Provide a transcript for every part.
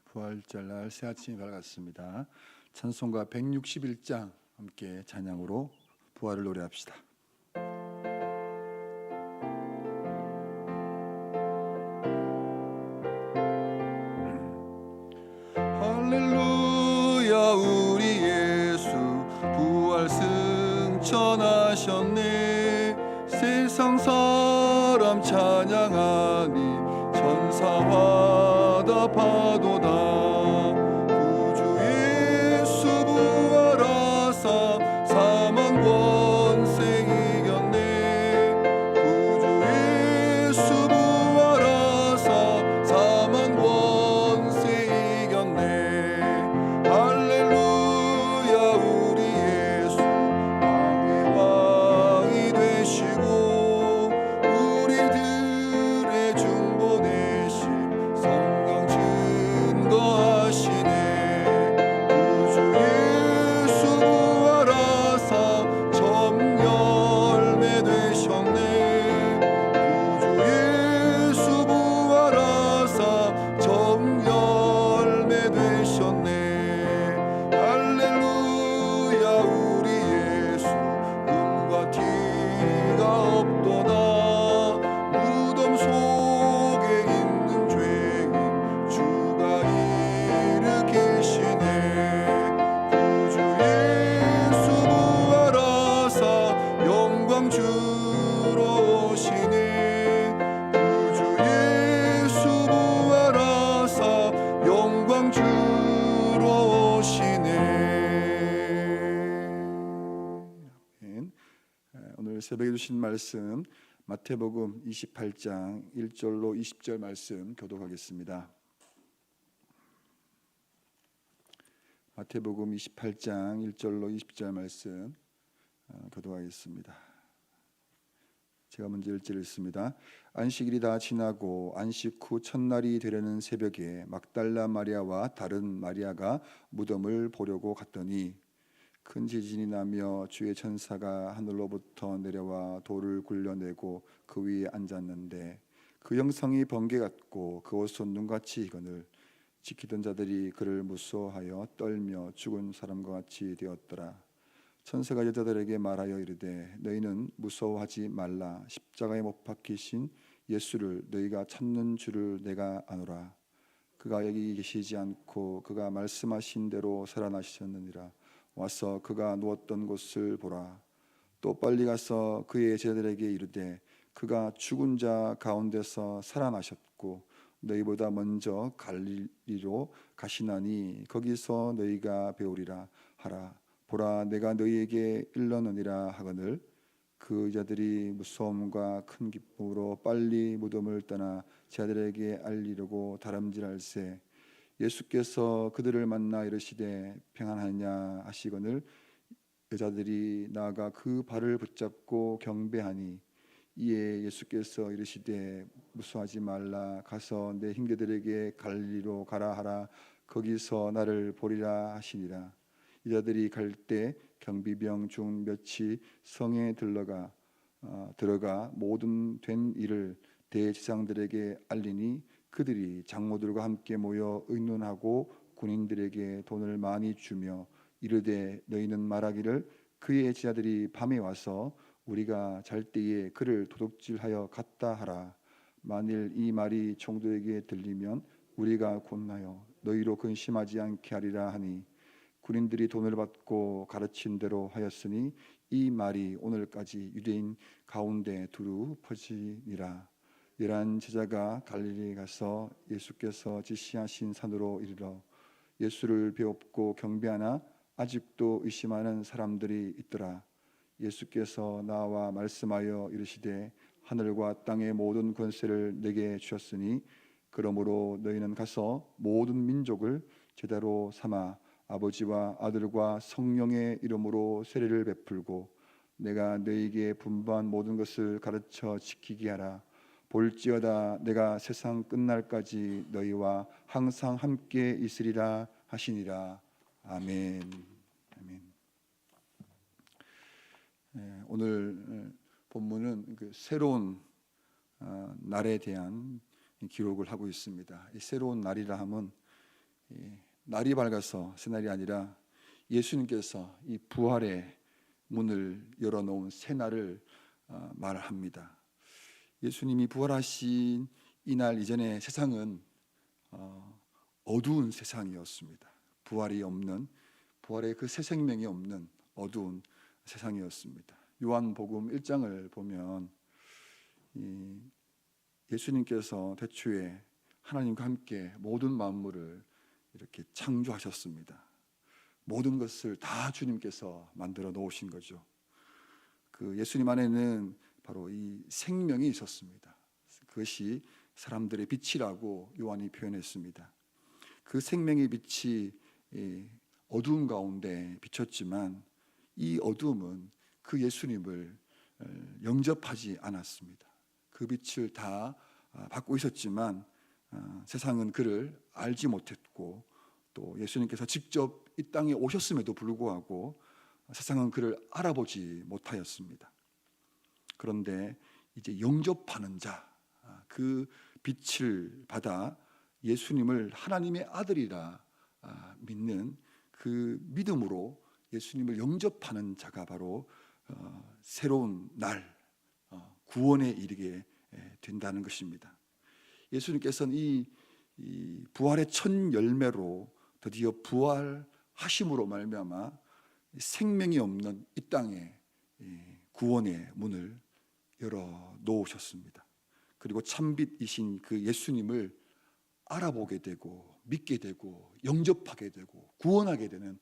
부활절날 새 아침이 밝았습니다. 찬송가 161장 함께 찬양으로 부활을 노래합시다. 할렐루야, 우리 예수 부활 승천하셨네. 세상 사람 찬양하니 천사와 다 파도다. 구주 예수 부활하사 사망 권세 이겼네. 구주 예수 부활하사 사망 권세 이겼네. 할렐루야, 우리 예수 왕의 왕이 되시고 우리들의 중보 되심 성령 증거하시네. 구주 예수 부활하사 첫 열매 되셨네. 구주 예수 부활하사 첫 열매 되셨네. 할렐루야, 우리 예수 음과 티가 없도다. 무덤 속에 있는 죄인 주가 일으키시네. 구주 예수 부활하사 영광 주러 오시네. 구주 예수 부활하사 영광 주러 오시네. 오늘 새벽에 주신 말씀 마태복음 28장 1절로 20절 말씀 교독하겠습니다. 마태복음 28장 1절로 20절 말씀 교독하겠습니다. 제가 먼저 1절 읽습니다. 안식일이 다 지나고 안식 후 첫날이 되려는 새벽에 막달라 마리아와 다른 마리아가 무덤을 보려고 갔더니 큰 지진이 나며 주의 천사가 하늘로부터 내려와 돌을 굴려내고 그 위에 앉았는데 그 형상이 번개 같고 그 옷은 눈같이 익거늘 지키던 자들이 그를 무서워하여 떨며 죽은 사람과 같이 되었더라. 천사가 여자들에게 말하여 이르되 너희는 무서워하지 말라. 십자가에 못 박히신 예수를 너희가 찾는 줄을 내가 아노라. 그가 여기 계시지 않고 그가 말씀하신 대로 살아나셨느니라. 와서 그가 누웠던 곳을 보라. 또 빨리 가서 그의 제자들에게 이르되 그가 죽은 자 가운데서 살아나셨고 너희보다 먼저 갈릴리로 가시나니 거기서 너희가 배우리라 하라. 보라, 내가 너희에게 일러느니라 하거늘 그 자들이 무서움과 큰 기쁨으로 빨리 무덤을 떠나 제자들에게 알리려고 다름질할세. 예수께서 그들을 만나 이르시되 평안하냐 하시거늘 여자들이 나아가 그 발을 붙잡고 경배하니 이에 예수께서 이르시되 무서워하지 말라. 가서 내 형제들에게 갈릴리로 가라 하라. 거기서 나를 보리라 하시니라. 여자들이 갈 때 경비병 중 몇이 성에 들어가 모든 된 일을 대제사장들에게 알리니 그들이 장로들과 함께 모여 의논하고 군인들에게 돈을 많이 주며 이르되 너희는 말하기를 그의 제자들이 밤에 와서 우리가 잘 때에 그를 도둑질하여 갔다 하라. 만일 이 말이 총독에게 들리면 우리가 곧나요 너희로 근심하지 않게 하리라 하니 군인들이 돈을 받고 가르친 대로 하였으니 이 말이 오늘까지 유대인 가운데 두루 퍼지니라. 11 제자가 갈릴리에 가서 예수께서 지시하신 산으로 이르러 예수를 배웁고 경배하나 아직도 의심하는 사람들이 있더라. 예수께서 나와 말씀하여 이르시되 하늘과 땅의 모든 권세를 내게 주셨으니 그러므로 너희는 가서 모든 민족을 제자로 삼아 아버지와 아들과 성령의 이름으로 세례를 베풀고 내가 너희에게 분부한 모든 것을 가르쳐 지키게 하라. 볼지어다 내가 세상 끝날까지 너희와 항상 함께 있으리라 하시니라. 아멘. 아멘. 오늘 본문은 그 새로운 날에 대한 기록을 하고 있습니다. 이 새로운 날이라 함은 날이 밝아서 새날이 아니라 예수님께서 이 부활의 문을 열어놓은 새날을 말합니다. 예수님이 부활하신 이날 이전에 세상은 어두운 세상이었습니다. 부활이 없는, 부활의 그 새 생명이 없는 어두운 세상이었습니다. 요한복음 1장을 보면 예수님께서 태초에 하나님과 함께 모든 만물을 이렇게 창조하셨습니다. 모든 것을 다 주님께서 만들어 놓으신 거죠. 그 예수님 안에는 바로 이 생명이 있었습니다. 그것이 사람들의 빛이라고 요한이 표현했습니다. 그 생명의 빛이 어두운 가운데 비쳤지만 이 어두움은 그 예수님을 영접하지 않았습니다. 그 빛을 다 받고 있었지만 세상은 그를 알지 못했고, 또 예수님께서 직접 이 땅에 오셨음에도 불구하고 세상은 그를 알아보지 못하였습니다. 그런데 이제 영접하는 자, 그 빛을 받아 예수님을 하나님의 아들이라 믿는 그 믿음으로 예수님을 영접하는 자가 바로 새로운 날 구원에 이르게 된다는 것입니다. 예수님께서는 이 부활의 첫 열매로 드디어 부활하심으로 말미암아 생명이 없는 이 땅에 구원의 문을 열어 놓으셨습니다. 그리고 참빛이신 그 예수님을 알아보게 되고 믿게 되고 영접하게 되고 구원하게 되는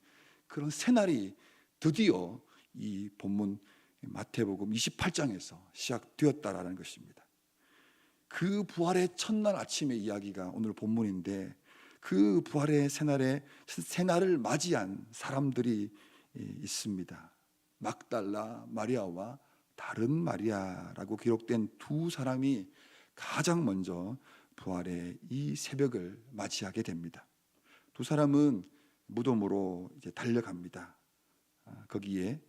그런 새날이 드디어 이 본문 마태복음 28장에서 시작되었다라는 것입니다. 그 부활의 첫날 아침의 이야기가 오늘 본문인데, 그 부활의 새날을 맞이한 사람들이 있습니다. 막달라 마리아와 다른 마리아라고 기록된 두 사람이 가장 먼저 부활의 이 새벽을 맞이하게 됩니다. 두 사람은 무덤으로 이제 달려갑니다. 거기에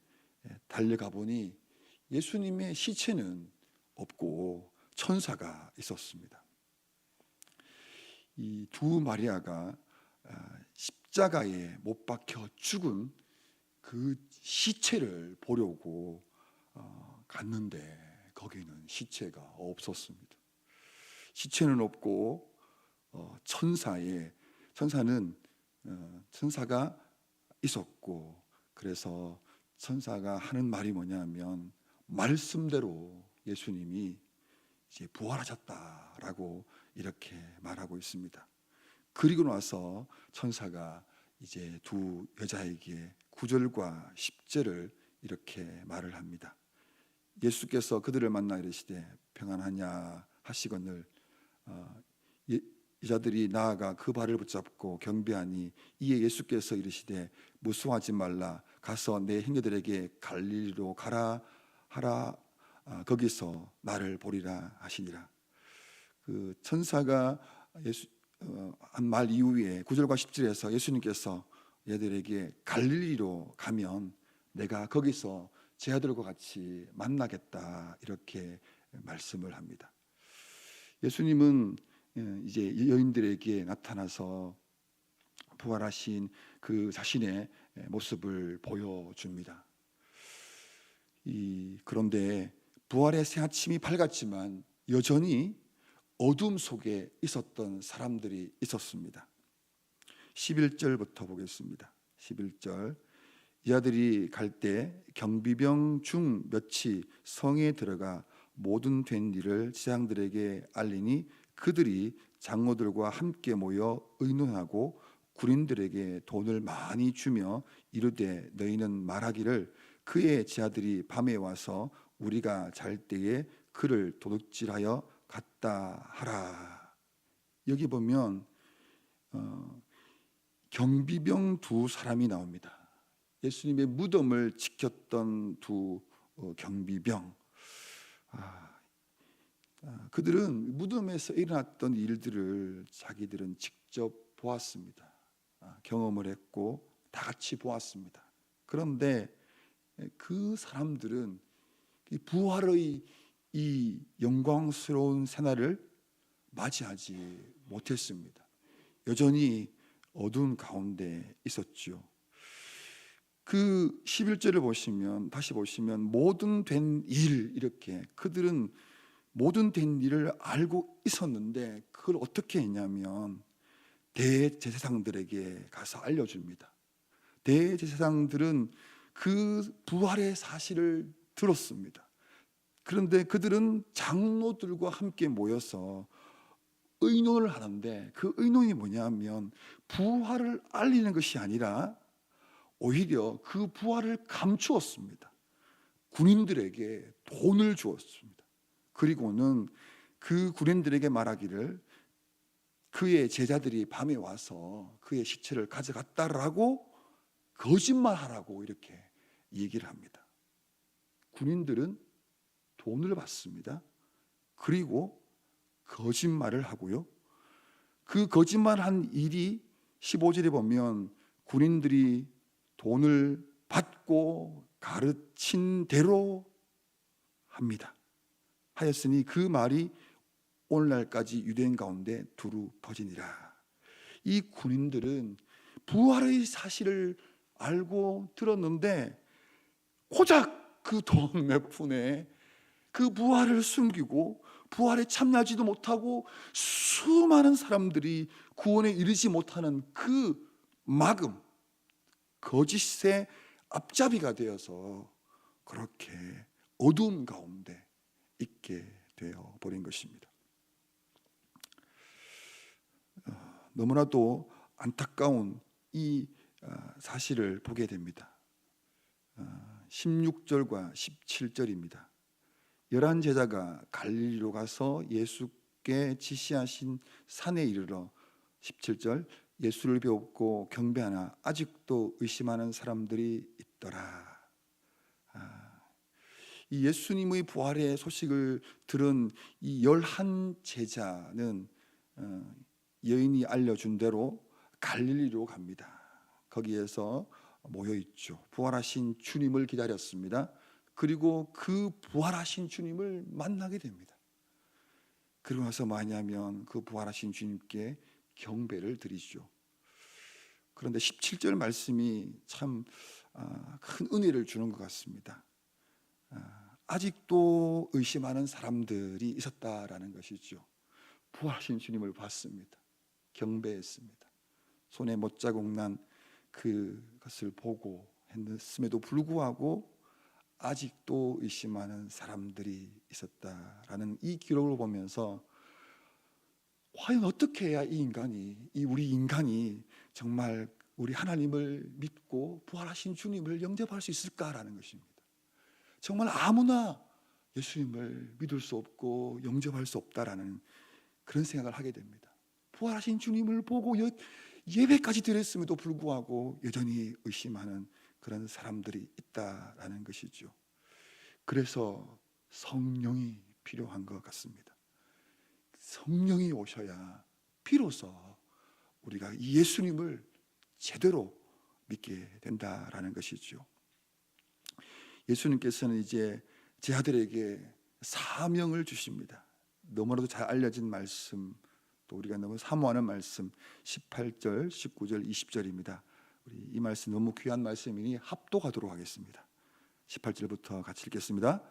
달려가 보니 예수님의 시체는 없고 천사가 있었습니다. 이 두 마리아가 십자가에 못 박혀 죽은 그 시체를 보려고 갔는데 거기는 시체가 없었습니다. 시체는 없고 천사가 있었고, 그래서 천사가 하는 말이 뭐냐면 말씀대로 예수님이 이제 부활하셨다라고 이렇게 말하고 있습니다. 그리고 나서 천사가 이제 두 여자에게 9절과 10절을 이렇게 말을 합니다. 예수께서 그들을 만나 이르시되 평안하냐 하시거늘 여자들이 나아가 그 발을 붙잡고 경배하니, 이에 예수께서 이르시되 무수하지 말라, 가서 내 형제들에게 갈릴리로 가라 하라, 거기서 나를 보리라 하시니라. 그 천사가 한 말 이후에 9절과 10절에서 예수님께서 얘들에게 갈릴리로 가면 내가 거기서 제 아들과 같이 만나겠다 이렇게 말씀을 합니다. 예수님은 이제 여인들에게 나타나서 부활하신 그 자신의 모습을 보여줍니다. 그런데 부활의 새 아침이 밝았지만 여전히 어둠 속에 있었던 사람들이 있었습니다. 11절부터 보겠습니다. 11절, 이 아들이 갈 때 경비병 중 몇이 성에 들어가 모든 된 일을 제장들에게 알리니, 그들이 장로들과 함께 모여 의논하고 군인들에게 돈을 많이 주며 이르되 너희는 말하기를 그의 제아들이 밤에 와서 우리가 잘 때에 그를 도둑질하여 갔다 하라. 여기 보면 경비병 두 사람이 나옵니다. 예수님의 무덤을 지켰던 두 경비병. 그들은 무덤에서 일어났던 일들을 자기들은 직접 보았습니다. 경험을 했고 다 같이 보았습니다. 그런데 그 사람들은 부활의 이 영광스러운 새날을 맞이하지 못했습니다. 여전히 어두운 가운데 있었죠. 그 11절을 보시면, 다시 보시면 모든 된 일, 이렇게 그들은 모든 된 일을 알고 있었는데 그걸 어떻게 했냐면 대제사장들에게 가서 알려줍니다. 대제사장들은 그 부활의 사실을 들었습니다. 그런데 그들은 장로들과 함께 모여서 의논을 하는데, 그 의논이 뭐냐면 부활을 알리는 것이 아니라 오히려 그 부활을 감추었습니다. 군인들에게 돈을 주었습니다. 그리고는 그 군인들에게 말하기를 그의 제자들이 밤에 와서 그의 시체를 가져갔다라고 거짓말하라고 이렇게 얘기를 합니다. 군인들은 돈을 받습니다. 그리고 거짓말을 하고요. 그 거짓말한 일이 15절에 보면 군인들이 돈을 받고 가르친 대로 합니다. 하였으니 그 말이 오늘날까지 유대인 가운데 두루 퍼지니라. 이 군인들은 부활의 사실을 알고 들었는데 고작 그 돈 몇 푼에 그 부활을 숨기고 부활에 참여하지도 못하고 수많은 사람들이 구원에 이르지 못하는 그 막음, 거짓의 앞잡이가 되어서 그렇게 어두운 가운데 있게 되어 버린 것입니다. 너무나도 안타까운 이 사실을 보게 됩니다. 16절과 17절입니다. 11 제자가 갈릴리로 가서 예수께 지시하신 산에 이르러 17절 예수를 배웠고 경배하나 아직도 의심하는 사람들이 있더라. 이 예수님의 부활의 소식을 들은 이 11 제자는 여인이 알려준 대로 갈릴리로 갑니다. 거기에서 모여 있죠. 부활하신 주님을 기다렸습니다. 그리고 그 부활하신 주님을 만나게 됩니다. 그리고 나서 뭐냐면 그 부활하신 주님께 경배를 드리죠. 그런데 17절 말씀이 참 큰 은혜를 주는 것 같습니다. 아직도 의심하는 사람들이 있었다라는 것이죠. 부활하신 주님을 봤습니다. 경배했습니다. 손에 못자국 난 그것을 보고 했음에도 불구하고 아직도 의심하는 사람들이 있었다라는 이 기록을 보면서 과연 어떻게 해야 우리 인간이 정말 우리 하나님을 믿고 부활하신 주님을 영접할 수 있을까라는 것입니다. 정말 아무나 예수님을 믿을 수 없고 영접할 수 없다라는 그런 생각을 하게 됩니다. 부활하신 주님을 보고 예배까지 드렸음에도 불구하고 여전히 의심하는 그런 사람들이 있다라는 것이죠. 그래서 성령이 필요한 것 같습니다. 성령이 오셔야 비로소 우리가 예수님을 제대로 믿게 된다라는 것이죠. 예수님께서는 이제 제 아들에게 사명을 주십니다. 너무나도 잘 알려진 말씀, 또 우리가 너무 사모하는 말씀 18절, 19절, 20절입니다. 우리 이 말씀 너무 귀한 말씀이니 합독하도록 하겠습니다. 18절부터 같이 읽겠습니다.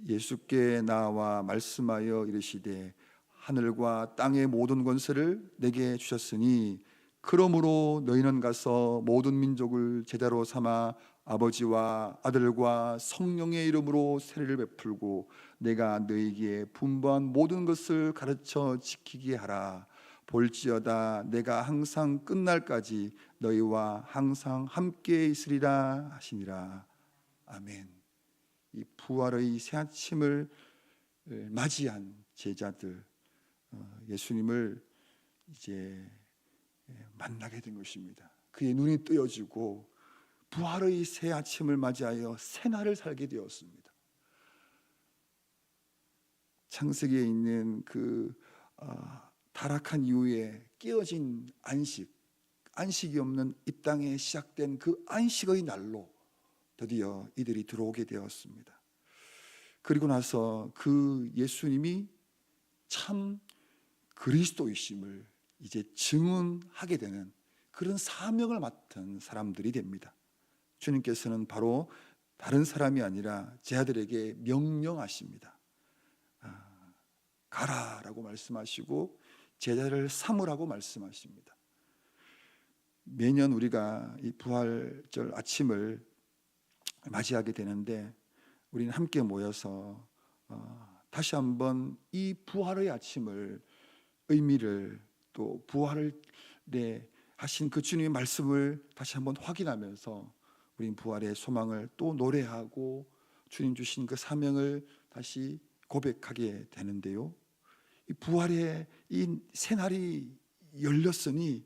예수께 나와 말씀하여 이르시되 하늘과 땅의 모든 권세를 내게 주셨으니 그러므로 너희는 가서 모든 민족을 제자로 삼아 아버지와 아들과 성령의 이름으로 세례를 베풀고 내가 너희에게 분부한 모든 것을 가르쳐 지키게 하라. 볼지어다 내가 항상 끝날까지 너희와 항상 함께 있으리라 하시니라. 아멘. 이 부활의 새 아침을 맞이한 제자들, 예수님을 이제 만나게 된 것입니다. 그의 눈이 뜨여지고 부활의 새 아침을 맞이하여 새날을 살게 되었습니다. 창세기에 있는 그 타락한 이후에 깨어진 안식이 없는 이 땅에 시작된 그 안식의 날로 드디어 이들이 들어오게 되었습니다. 그리고 나서 그 예수님이 참 그리스도이심을 이제 증언하게 되는 그런 사명을 맡은 사람들이 됩니다. 주님께서는 바로 다른 사람이 아니라 제 아들에게 명령하십니다. 가라라고 말씀하시고 제자를 삼으라고 말씀하십니다. 매년 우리가 이 부활절 아침을 맞이하게 되는데 우리는 함께 모여서 다시 한번 이 부활의 아침을 의미를 또 부활을 하신 그 주님의 말씀을 다시 한번 확인하면서 우리는 부활의 소망을 또 노래하고 주님 주신 그 사명을 다시 고백하게 되는데요. 이 부활의 이 새날이 열렸으니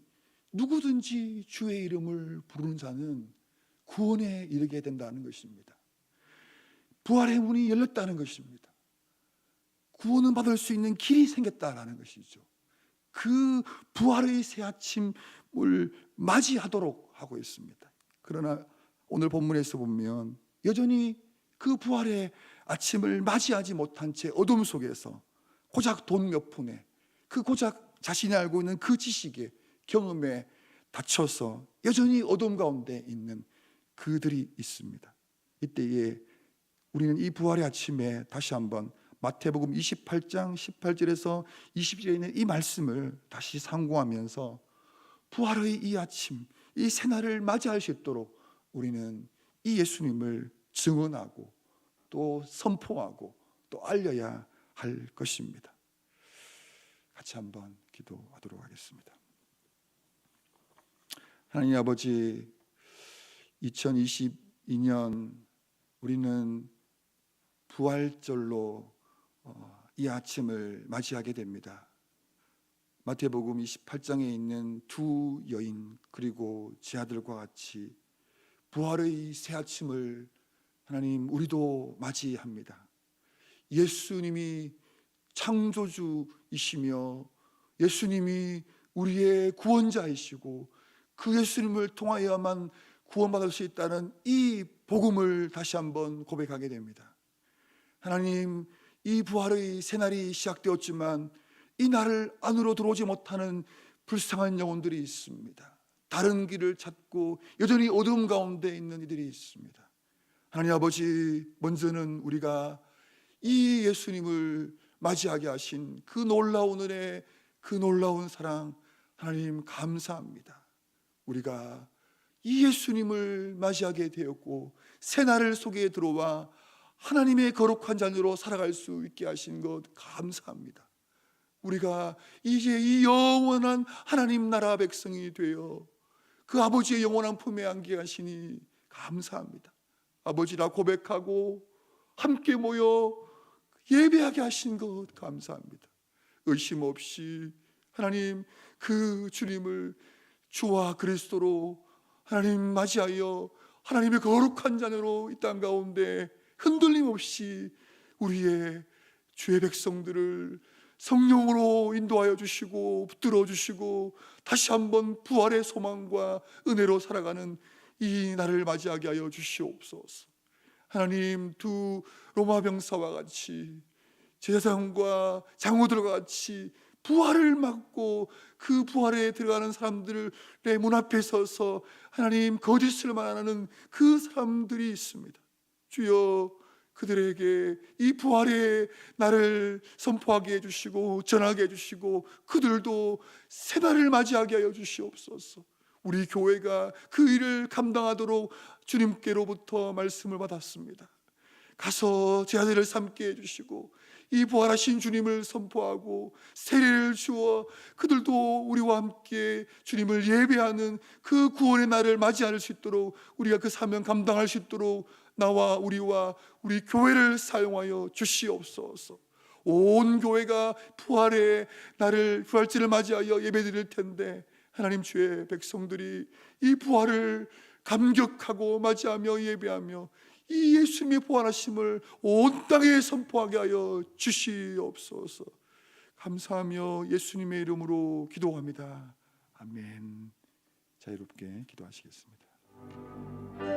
누구든지 주의 이름을 부르는 자는 구원에 이르게 된다는 것입니다. 부활의 문이 열렸다는 것입니다. 구원을 받을 수 있는 길이 생겼다라는 것이죠. 그 부활의 새 아침을 맞이하도록 하고 있습니다. 그러나 오늘 본문에서 보면 여전히 그 부활의 아침을 맞이하지 못한 채 어둠 속에서 고작 돈 몇 푼에 그 고작 자신이 알고 있는 그 지식에 경험에 닫혀서 여전히 어둠 가운데 있는 그들이 있습니다. 이때에 우리는 이 부활의 아침에 다시 한번 마태복음 28장 18절에서 20절에 있는 이 말씀을 다시 상고하면서 부활의 이 아침, 이 새날을 맞이할 수 있도록 우리는 이 예수님을 증언하고 또 선포하고 또 알려야 할 것입니다. 같이 한번 기도하도록 하겠습니다. 하나님 아버지, 2022년 우리는 부활절로 이 아침을 맞이하게 됩니다. 마태복음 28장에 있는 두 여인 그리고 제 아들과 같이 부활의 새 아침을 하나님 우리도 맞이합니다. 예수님이 창조주이시며 예수님이 우리의 구원자이시고 그 예수님을 통하여만 구원받을 수 있다는 이 복음을 다시 한번 고백하게 됩니다. 하나님, 이 부활의 새날이 시작되었지만 이 날을 안으로 들어오지 못하는 불쌍한 영혼들이 있습니다. 다른 길을 찾고 여전히 어두움 가운데 있는 이들이 있습니다. 하나님 아버지, 먼저는 우리가 이 예수님을 맞이하게 하신 그 놀라운 은혜, 그 놀라운 사랑 하나님 감사합니다. 우리가 이 예수님을 맞이하게 되었고 새날을 속에 들어와 하나님의 거룩한 자녀로 살아갈 수 있게 하신 것 감사합니다. 우리가 이제 이 영원한 하나님 나라 백성이 되어 그 아버지의 영원한 품에 안게 하시니 감사합니다. 아버지라 고백하고 함께 모여 예배하게 하신 것 감사합니다. 의심 없이 하나님 그 주님을 주와 그리스도로 하나님 맞이하여 하나님의 거룩한 자녀로 이 땅 가운데 흔들림 없이 우리의 주의 백성들을 성령으로 인도하여 주시고 붙들어 주시고 다시 한번 부활의 소망과 은혜로 살아가는 이 날을 맞이하게 하여 주시옵소서. 하나님, 두 로마 병사와 같이 제사장과 장로들과 같이 부활을 맞고 그 부활에 들어가는 사람들의 문 앞에 서서 하나님 거짓을 말하는 그 사람들이 있습니다. 주여, 그들에게 이 부활의 날을 선포하게 해주시고 전하게 해주시고 그들도 새 날을 맞이하게 하여 주시옵소서. 우리 교회가 그 일을 감당하도록 주님께로부터 말씀을 받았습니다. 가서 제 아들을 삼게 해주시고 이 부활하신 주님을 선포하고 세례를 주어 그들도 우리와 함께 주님을 예배하는 그 구원의 날을 맞이할 수 있도록 우리가 그 사명 감당할 수 있도록 나와 우리와 우리 교회를 사용하여 주시옵소서. 온 교회가 부활의 날을 부활절을 맞이하여 예배드릴 텐데 하나님, 주의 백성들이 이 부활을 감격하고 맞이하며 예배하며 이 예수님의 부활하심을 온 땅에 선포하게 하여 주시옵소서. 감사하며 예수님의 이름으로 기도합니다. 아멘. 자유롭게 기도하시겠습니다.